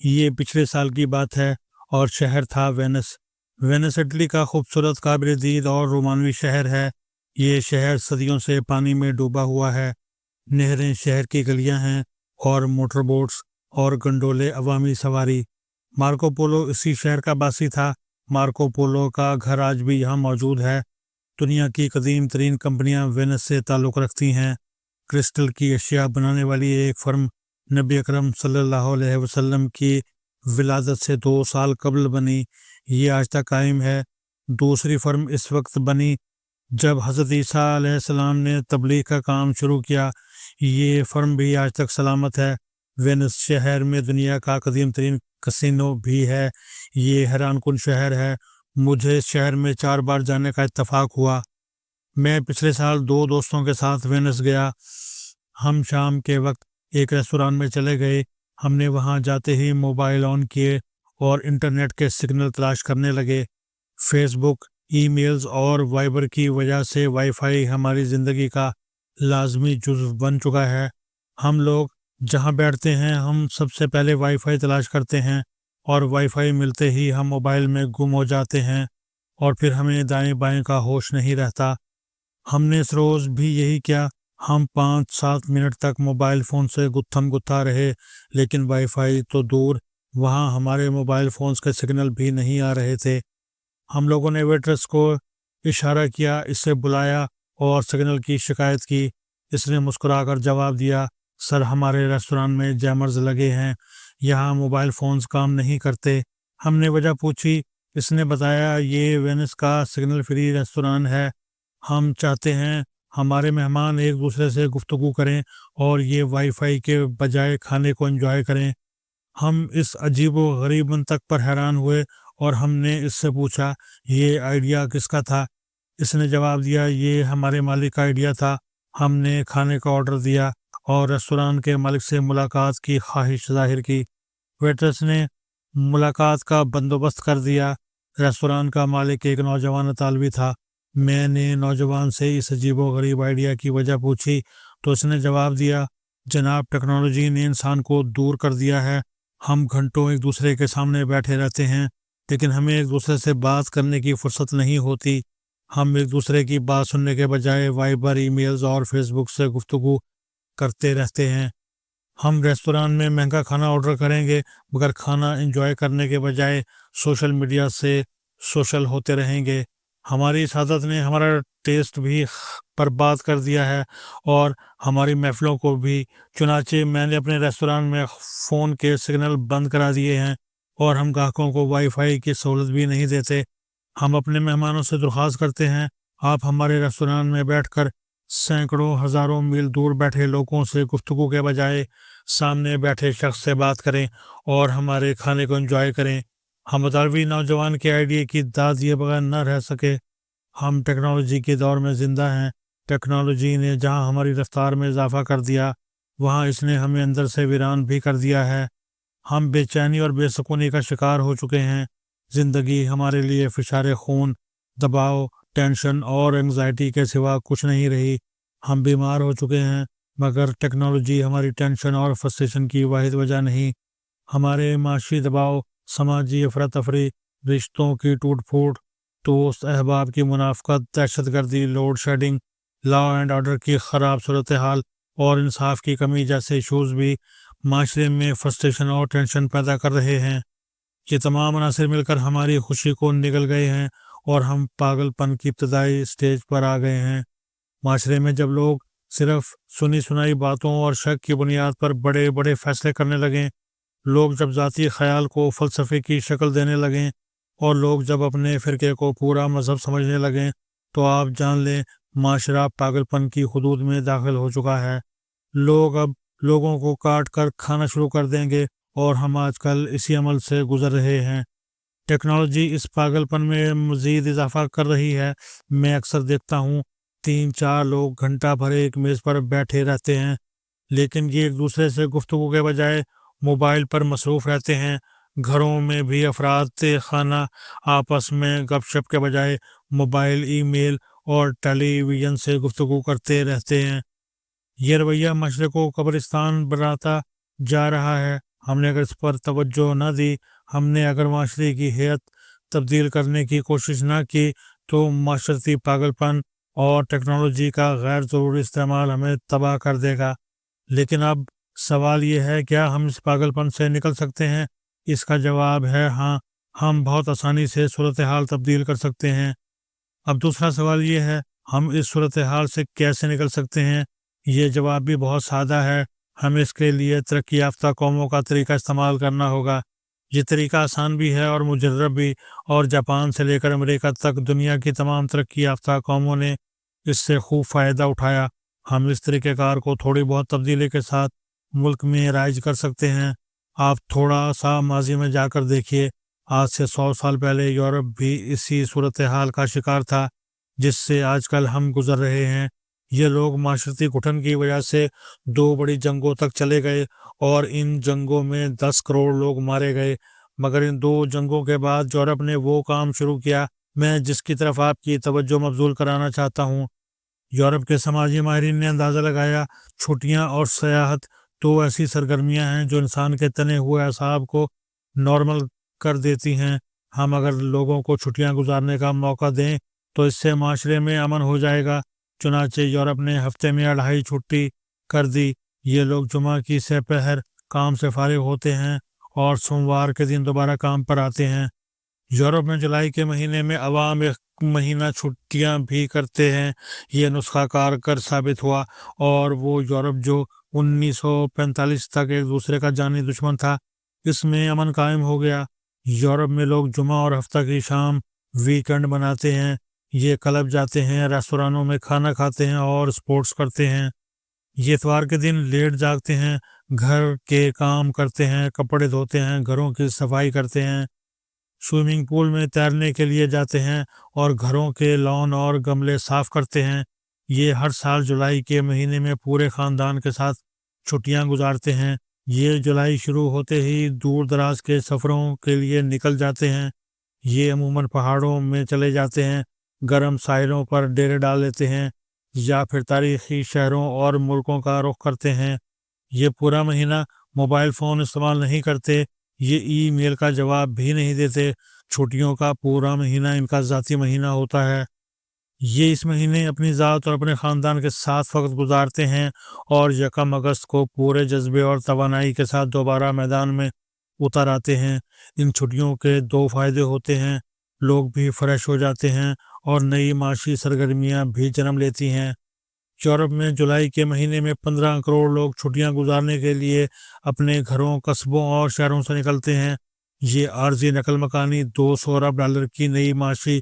یہ پچھلے سال کی بات ہے اور شہر تھا وینس۔ وینس اٹلی کا خوبصورت قابل دید اور رومانوی شہر ہے۔ یہ شہر صدیوں سے پانی میں ڈوبا ہوا ہے۔ نہریں شہر کی گلیاں ہیں اور موٹر بوٹس اور گنڈولے عوامی سواری۔ مارکو پولو اسی شہر کا باسی تھا۔ مارکو پولو کا گھر آج بھی یہاں موجود ہے۔ دنیا کی قدیم ترین کمپنیاں وینس سے تعلق رکھتی ہیں۔ کرسٹل کی اشیاء بنانے والی ایک فرم نبی اکرم صلی اللہ علیہ وسلم کی ولادت سے 2 سال قبل بنی، یہ آج تک قائم ہے۔ دوسری فرم اس وقت بنی جب حضرت عیسیٰ علیہ السلام نے تبلیغ کا کام شروع کیا۔ یہ فرم بھی آج تک سلامت ہے۔ وینس شہر میں دنیا کا قدیم ترین کسینو بھی ہے۔ یہ حیران کن شہر ہے۔ مجھے اس شہر میں 4 بار جانے کا اتفاق ہوا۔ میں پچھلے سال 2 دوستوں کے ساتھ وینس گیا۔ ہم شام کے وقت ایک ریستوران میں چلے گئے۔ ہم نے وہاں جاتے ہی موبائل آن کیے اور انٹرنیٹ کے سگنل تلاش کرنے لگے۔ فیس بک، ای میلز اور وائبر کی وجہ سے وائی فائی ہماری زندگی کا لازمی جزو بن چکا ہے۔ ہم لوگ جہاں بیٹھتے ہیں ہم سب سے پہلے وائی فائی تلاش کرتے ہیں اور وائی فائی ملتے ہی ہم موبائل میں گم ہو جاتے ہیں اور پھر ہمیں دائیں بائیں کا ہوش نہیں رہتا۔ ہم نے اس روز بھی یہی کیا۔ ہم 5-7 منٹ تک موبائل فون سے گتھم گتھا رہے، لیکن وائی فائی تو دور، وہاں ہمارے موبائل فونز کے سگنل بھی نہیں آ رہے تھے۔ ہم لوگوں نے ویٹرس کو اشارہ کیا، اسے بلایا اور سگنل کی شکایت کی۔ اس نے مسکرا کر جواب دیا، سر ہمارے ریستوران میں جیمرز لگے ہیں، یہاں موبائل فونز کام نہیں کرتے۔ ہم نے وجہ پوچھی۔ اس نے بتایا یہ وینس کا سگنل فری ریستوران ہے۔ ہم چاہتے ہیں ہمارے مہمان ایک دوسرے سے گفتگو کریں اور یہ وائی فائی کے بجائے کھانے کو انجوائے کریں۔ ہم اس عجیب و غریب منطق پر حیران ہوئے اور ہم نے اس سے پوچھا یہ آئیڈیا کس کا تھا؟ اس نے جواب دیا یہ ہمارے مالک کا آئیڈیا تھا۔ ہم نے کھانے کا آرڈر دیا اور ریستوران کے مالک سے ملاقات کی خواہش ظاہر کی۔ ویٹرس نے ملاقات کا بندوبست کر دیا۔ ریستوران کا مالک ایک نوجوان اطالوی تھا۔ میں نے نوجوان سے اس عجیب و غریب آئیڈیا کی وجہ پوچھی تو اس نے جواب دیا جناب ٹیکنالوجی نے انسان کو دور کر دیا ہے۔ ہم گھنٹوں ایک دوسرے کے سامنے بیٹھے رہتے ہیں لیکن ہمیں ایک دوسرے سے بات کرنے کی فرصت نہیں ہوتی۔ ہم ایک دوسرے کی بات سننے کے بجائے وائبر، ای میلز اور فیس بک سے گفتگو کرتے رہتے ہیں۔ ہم ریستوران میں مہنگا کھانا آرڈر کریں گے مگر کھانا انجوائے کرنے کے بجائے سوشل میڈیا سے سوشل ہوتے رہیں گے۔ ہماری اس عادت نے ہمارا ٹیسٹ بھی برباد کر دیا ہے اور ہماری محفلوں کو بھی۔ چنانچہ میں نے اپنے ریستوران میں فون کے سگنل بند کرا دیے ہیں اور ہم گاہکوں کو وائی فائی کی سہولت بھی نہیں دیتے۔ ہم اپنے مہمانوں سے درخواست کرتے ہیں آپ ہمارے ریستوران میں بیٹھ کر سینکڑوں ہزاروں میل دور بیٹھے لوگوں سے گفتگو کے بجائے سامنے بیٹھے شخص سے بات کریں اور ہمارے کھانے کو انجوائے کریں۔ ہم اطالوی نوجوان کے آئیڈیا کی داد دیے بغیر نہ رہ سکے۔ ہم ٹیکنالوجی کے دور میں زندہ ہیں۔ ٹیکنالوجی نے جہاں ہماری رفتار میں اضافہ کر دیا وہاں اس نے ہمیں اندر سے ویران بھی کر دیا ہے۔ ہم بے چینی اور بے سکونی کا شکار ہو چکے ہیں۔ زندگی ہمارے لیے فشار خون، دباؤ، ٹینشن اور انگزائٹی کے سوا کچھ نہیں رہی۔ ہم بیمار ہو چکے ہیں مگر ٹیکنالوجی ہماری ٹینشن اور فرسٹریشن کی واحد وجہ نہیں۔ ہمارے معاشی دباؤ، سماجی افراتفری، رشتوں کی ٹوٹ پھوٹ، دوست احباب کی منافقت، دہشت گردی، load shedding, law and order کی خراب صورتحال اور انصاف کی کمی جیسے ایشوز بھی معاشرے میں فرسٹریشن اور ٹینشن پیدا کر رہے ہیں۔ یہ تمام عناصر مل کر ہماری خوشی کو نگل گئے ہیں اور ہم پاگل پن کی ابتدائی سٹیج پر آ گئے ہیں۔ معاشرے میں جب لوگ صرف سنی سنائی باتوں اور شک کی بنیاد پر بڑے بڑے فیصلے کرنے لگیں، لوگ جب ذاتی خیال کو فلسفے کی شکل دینے لگیں اور لوگ جب اپنے فرقے کو پورا مذہب سمجھنے لگیں تو آپ جان لیں معاشرہ پاگل پن کی حدود میں داخل ہو چکا ہے۔ لوگ اب لوگوں کو کاٹ کر کھانا شروع کر دیں گے اور ہم آج کل اسی عمل سے گزر رہے ہیں۔ ٹیکنالوجی اس پاگل پن میں مزید اضافہ کر رہی ہے۔ میں اکثر دیکھتا ہوں 3-4 لوگ گھنٹہ بھر ایک میز پر بیٹھے رہتے ہیں لیکن یہ ایک دوسرے سے گفتگو کے بجائے موبائل پر مصروف رہتے ہیں۔ گھروں میں بھی افراد خانہ آپس میں گپ شپ کے بجائے موبائل، ای میل اور ٹیلی ویژن سے گفتگو کرتے رہتے ہیں۔ یہ رویہ معاشرے کو قبرستان بناتا جا رہا ہے۔ ہم نے اگر اس پر توجہ نہ دی، ہم نے اگر معاشرے کی ہیئت تبدیل کرنے کی کوشش نہ کی، تو معاشرتی پاگل پن اور ٹیکنالوجی کا غیر ضروری استعمال ہمیں تباہ کر دے گا۔ لیکن اب سوال یہ ہے، کیا ہم اس پاگل پن سے نکل سکتے ہیں؟ اس کا جواب ہے ہاں، ہم بہت آسانی سے صورتحال تبدیل کر سکتے ہیں۔ اب دوسرا سوال یہ ہے، ہم اس صورتحال سے کیسے نکل سکتے ہیں؟ یہ جواب بھی بہت سادہ ہے، ہمیں اس کے لیے ترقی یافتہ قوموں کا طریقہ استعمال کرنا ہوگا۔ یہ طریقہ آسان بھی ہے اور مجرب بھی، اور جاپان سے لے کر امریکہ تک دنیا کی تمام ترقی یافتہ قوموں نے اس سے خوب فائدہ اٹھایا۔ ہم اس طریقہ کار کو تھوڑی بہت تبدیلی کے ساتھ ملک میں رائج کر سکتے ہیں۔ آپ تھوڑا سا ماضی میں جا کر دیکھیے، آج سے 100 سال پہلے یورپ بھی اسی صورتحال کا شکار تھا جس سے آج کل ہم گزر رہے ہیں۔ یہ لوگ معاشرتی گھٹن کی وجہ سے 2 بڑی جنگوں تک چلے گئے اور ان جنگوں میں 10 کروڑ لوگ مارے گئے، مگر ان 2 جنگوں کے بعد یورپ نے وہ کام شروع کیا میں جس کی طرف آپ کی توجہ مبذول کرانا چاہتا ہوں۔ یورپ کے سماجی ماہرین نے اندازہ لگایا، چھٹیاں اور سیاحت 2 ایسی سرگرمیاں ہیں جو انسان کے تنے ہوئے اعصاب کو نارمل کر دیتی ہیں۔ ہم اگر لوگوں کو چھٹیاں گزارنے کا موقع دیں تو اس سے معاشرے میں امن ہو جائے گا۔ چنانچہ یورپ نے ہفتے میں 2.5 چھٹی کر دی۔ یہ لوگ جمعہ کی سہ پہر کام سے فارغ ہوتے ہیں اور سوموار کے دن دوبارہ کام پر آتے ہیں۔ یورپ میں جولائی کے مہینے میں عوام 1 مہینہ چھٹیاں بھی کرتے ہیں۔ یہ نسخہ کارگر ثابت ہوا، اور وہ یورپ جو 1945 تک ایک دوسرے کا جانی دشمن تھا، اس میں امن قائم ہو گیا۔ یورپ میں لوگ جمعہ اور ہفتہ کی شام ویکنڈ مناتے ہیں۔ یہ کلب جاتے ہیں، ریستورانوں میں کھانا کھاتے ہیں اور سپورٹس کرتے ہیں۔ یہ اتوار کے دن لیٹ جاگتے ہیں، گھر کے کام کرتے ہیں، کپڑے دھوتے ہیں، گھروں کی صفائی کرتے ہیں، سوئمنگ پول میں تیرنے کے لیے جاتے ہیں اور گھروں کے لان اور گملے صاف کرتے ہیں۔ یہ ہر سال جولائی کے مہینے میں پورے خاندان کے ساتھ چھٹیاں گزارتے ہیں۔ یہ جولائی شروع ہوتے ہی دور دراز کے سفروں کے لیے نکل جاتے ہیں۔ یہ عموماً پہاڑوں میں چلے جاتے ہیں، گرم ساحلوں پر ڈیرے ڈال لیتے ہیں، یا پھر تاریخی شہروں اور ملکوں کا رخ کرتے ہیں۔ یہ پورا مہینہ موبائل فون استعمال نہیں کرتے، یہ ای میل کا جواب بھی نہیں دیتے۔ چھٹیوں کا پورا مہینہ ان کا ذاتی مہینہ ہوتا ہے۔ یہ اس مہینے اپنی ذات اور اپنے خاندان کے ساتھ وقت گزارتے ہیں اور 1 اگست کو پورے جذبے اور توانائی کے ساتھ دوبارہ میدان میں اتر آتے ہیں۔ ان چھٹیوں کے 2 فائدے ہوتے ہیں، لوگ بھی فریش ہو جاتے ہیں اور نئی معاشی سرگرمیاں بھی جنم لیتی ہیں۔ یورپ میں جولائی کے مہینے میں 15 کروڑ لوگ چھٹیاں گزارنے کے لیے اپنے گھروں، قصبوں اور شہروں سے نکلتے ہیں۔ یہ عارضی نقل مکانی $200 ارب کی نئی معاشی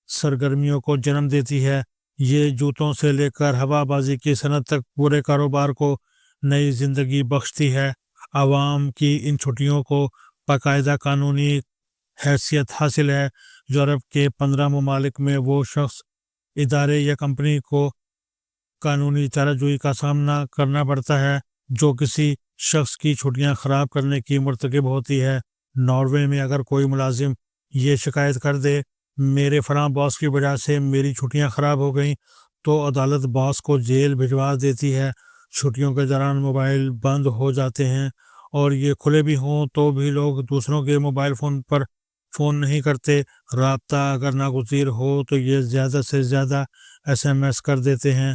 سرگرمیوں کو جنم دیتی ہے۔ یہ جوتوں سے لے کر ہوا بازی کی صنعت تک پورے کاروبار کو نئی زندگی بخشتی ہے۔ عوام کی ان چھٹیوں کو باقاعدہ قانونی حیثیت حاصل ہے۔ یورپ کے 15 ممالک میں وہ شخص، ادارے یا کمپنی کو قانونی چارہ جوئی کا سامنا کرنا پڑتا ہے جو کسی شخص کی چھٹیاں خراب کرنے کی مرتکب ہوتی ہے۔ ناروے میں اگر کوئی ملازم یہ شکایت کر دے، میرے فلاں باس کی وجہ سے میری چھٹیاں خراب ہو گئیں، تو عدالت باس کو جیل بھجوا دیتی ہے۔ چھٹیوں کے دوران موبائل بند ہو جاتے ہیں، اور یہ کھلے بھی ہوں تو بھی لوگ دوسروں کے موبائل فون پر فون نہیں کرتے۔ رابطہ اگر ناگزیر ہو تو یہ زیادہ سے زیادہ SMS کر دیتے ہیں۔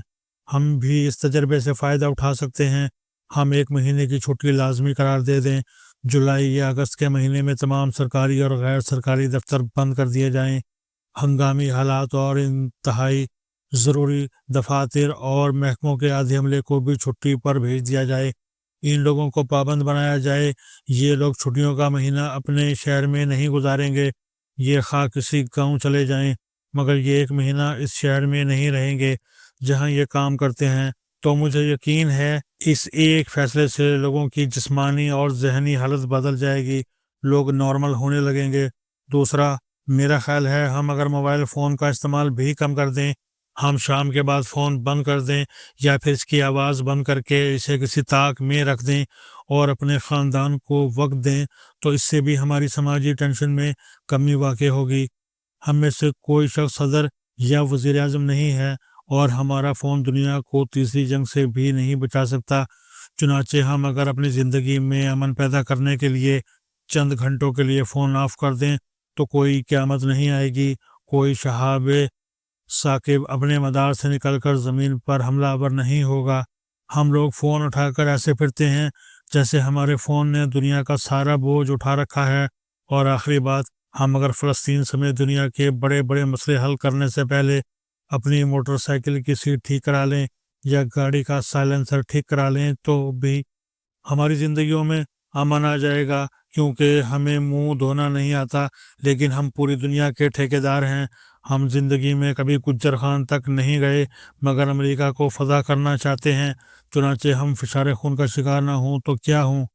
ہم بھی اس تجربے سے فائدہ اٹھا سکتے ہیں۔ ہم 1 مہینے کی چھٹی لازمی قرار دے دیں۔ جولائی یا اگست کے مہینے میں تمام سرکاری اور غیر سرکاری دفتر بند کر دیے جائیں۔ ہنگامی حالات اور انتہائی ضروری دفاتر اور محکموں کے آدھی عملے کو بھی چھٹی پر بھیج دیا جائے۔ ان لوگوں کو پابند بنایا جائے۔ یہ لوگ چھٹیوں کا مہینہ اپنے شہر میں نہیں گزاریں گے، یہ خواہ کسی گاؤں چلے جائیں، مگر یہ 1 مہینہ اس شہر میں نہیں رہیں گے جہاں یہ کام کرتے ہیں۔ تو مجھے یقین ہے اس ایک فیصلے سے لوگوں کی جسمانی اور ذہنی حالت بدل جائے گی، لوگ نارمل ہونے لگیں گے۔ دوسرا، میرا خیال ہے ہم اگر موبائل فون کا استعمال بھی کم کر دیں، ہم شام کے بعد فون بند کر دیں یا پھر اس کی آواز بند کر کے اسے کسی طاق میں رکھ دیں اور اپنے خاندان کو وقت دیں، تو اس سے بھی ہماری سماجی ٹینشن میں کمی واقع ہوگی۔ ہم میں سے کوئی شخص صدر یا وزیر اعظم نہیں ہے، اور ہمارا فون دنیا کو تیسری جنگ سے بھی نہیں بچا سکتا۔ چنانچہ ہم اگر اپنی زندگی میں امن پیدا کرنے کے لیے چند گھنٹوں کے لیے فون آف کر دیں تو کوئی قیامت نہیں آئے گی، کوئی شہاب ثاقب اپنے مدار سے نکل کر زمین پر حملہ آور نہیں ہوگا۔ ہم لوگ فون اٹھا کر ایسے پھرتے ہیں جیسے ہمارے فون نے دنیا کا سارا بوجھ اٹھا رکھا ہے۔ اور آخری بات، ہم اگر فلسطین سمیت دنیا کے بڑے بڑے مسئلے حل کرنے سے پہلے اپنی موٹر سائیکل کی سیٹ ٹھیک کرا لیں یا گاڑی کا سائلنسر ٹھیک کرا لیں تو بھی ہماری زندگیوں میں امن آ جائے گا، کیونکہ ہمیں منہ دھونا نہیں آتا، لیکن ہم پوری دنیا کے ٹھیکیدار ہیں۔ ہم زندگی میں کبھی گجر خان تک نہیں گئے مگر امریکہ کو فضا کرنا چاہتے ہیں۔ چنانچہ ہم فشار خون کا شکار نہ ہوں تو کیا ہوں،